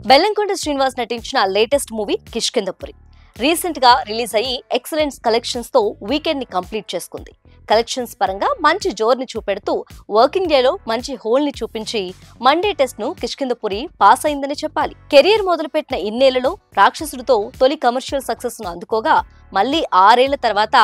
బెల్లంకొండ శ్రీనివాస్ నటించిన latest movie Kishkindhapuri recent గా release అయ్యి ఎక్సలెంట్ కలెక్షన్స్ తో వీకెండ్ ని కంప్లీట్ చేసుకుంది. కలెక్షన్స్ పరంగా మంచి జోర్ని చూపెడుతూ వర్కింగ్ డే లో మంచి హోల్ ని చూపించి మండే టెస్ట్ ను కిష్కింధపురి పాస్ అయిందని చెప్పాలి. కెరీర్ మొదలుపెట్టిన ఇన్నేళ్లలో రాక్షసుడితో తొలి కమర్షియల్ సక్సెస్ ను అందుకోగా మళ్లీ 6 ఏళ్ల తర్వాత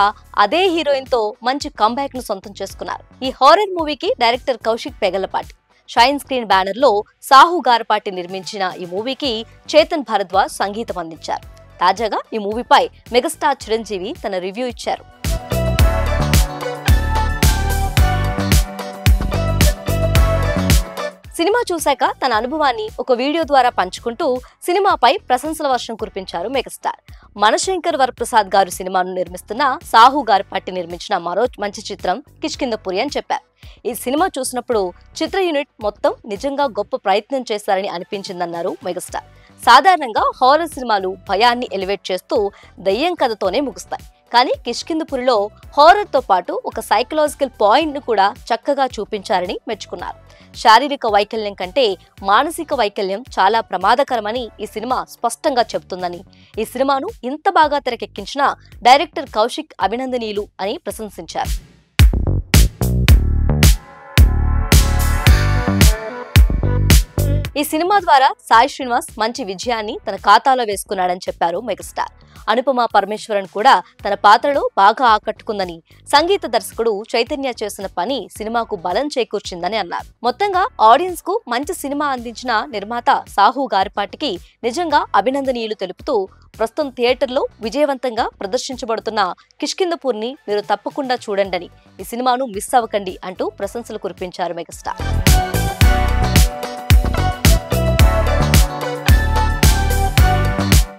అదే హీరోయిన్ తో మంచి కంబ్యాక్ ను సొంతం చేసుకున్నారు. ఈ హారర్ మూవీకి director Kaushik Pegalapati shine screen banner లో సాహు గారపాటి నిర్మించిన ఈ మూవీకి చేతన్ భరద్వాజ్ సంగీతం అందించారు. తాజాగా ఈ మూవీపై మెగాస్టార్ చిరంజీవి తన రివ్యూ ఇచ్చారు. సినిమా చూశాక తన అనుభవాన్ని ఒక వీడియో ద్వారా పంచుకుంటూ సినిమాపై ప్రశంసల వర్షం కురిపించారు మెగాస్టార్. మనశంకర్ వరప్రసాద్ గారు సినిమాను నిర్మిస్తున్న సాహు గారపాటి నిర్మించిన మరో మంచి చిత్రం కిష్కింధపురి అని చెప్పారు. ఈ సినిమా చూసినప్పుడు చిత్ర యూనిట్ మొత్తం నిజంగా గొప్ప ప్రయత్నం చేశారని అనిపించిందన్నారు మెగాస్టార్. సాధారణంగా హారర్ సినిమాలు భయాన్ని ఎలివేట్ చేస్తూ దయ్యం కథతోనే ముగుస్తాయి. కానీ కిష్కింధపురిలో హారర్ తో పాటు ఒక సైకలాజికల్ పాయింట్ ను కూడా చక్కగా చూపించారని మెచ్చుకున్నారు. శారీరక వైకల్యం కంటే మానసిక వైకల్యం చాలా ప్రమాదకరమని ఈ సినిమా స్పష్టంగా చెబుతుందని, ఈ సినిమాను ఇంత బాగా తెరకెక్కించిన డైరెక్టర్ కౌశిక్ అభినందనీయులు అని ప్రశంసించారు. ఈ సినిమా ద్వారా సాయి శ్రీనివాస్ మంచి విజయాన్ని తన ఖాతాలో వేసుకున్నాడని చెప్పారు మెగాస్టార్. అనుపమ పరమేశ్వరన్ కూడా తన పాత్రలో బాగా ఆకట్టుకుందని, సంగీత దర్శకుడు చైతన్య చేసిన పని సినిమాకు బలం చేకూర్చిందని అన్నారు. మొత్తంగా ఆడియన్స్ కు మంచి సినిమా అందించిన నిర్మాత సాహు గారపాటికి నిజంగా అభినందనీయులు తెలుపుతూ ప్రస్తుతం థియేటర్లో విజయవంతంగా ప్రదర్శించబడుతున్న కిష్కింధపురిని మీరు తప్పకుండా చూడండి, ఈ సినిమాను మిస్ అవ్వకండి అంటూ ప్రశంసలు కురిపించారు మెగాస్టార్.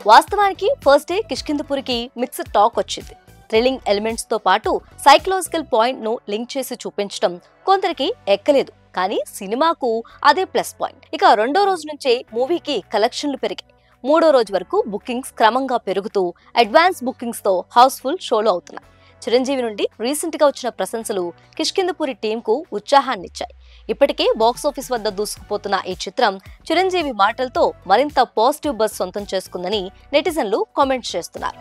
వాస్తవానికి ఫస్ట్ డే కిష్కింధపురికి మిక్స్డ్ టాక్ వచ్చింది. థ్రిల్లింగ్ ఎలిమెంట్స్ తో పాటు సైకలాజికల్ పాయింట్ ను లింక్ చేసి చూపించడం కొందరికి ఎక్కలేదు. కానీ సినిమాకు అదే ప్లస్ పాయింట్. ఇక రెండో రోజు నుంచే మూవీకి కలెక్షన్లు పెరిగాయి. మూడో రోజు వరకు బుకింగ్స్ క్రమంగా పెరుగుతూ అడ్వాన్స్ బుకింగ్స్ తో హౌస్ఫుల్ షోలు అవుతున్నాయి. చిరంజీవి నుండి రీసెంట్ గా వచ్చిన ప్రశంసలు కిష్కింధపురి టీం కు ఉత్సాహాన్నిచ్చాయి. ఇప్పటికే బాక్సాఫీస్ వద్ద దూసుకుపోతున్న ఈ చిత్రం చిరంజీవి మాటలతో మరింత పాజిటివ్ బజ్ సొంతం చేసుకుందని నెటిజన్లు కామెంట్స్ చేస్తున్నారు.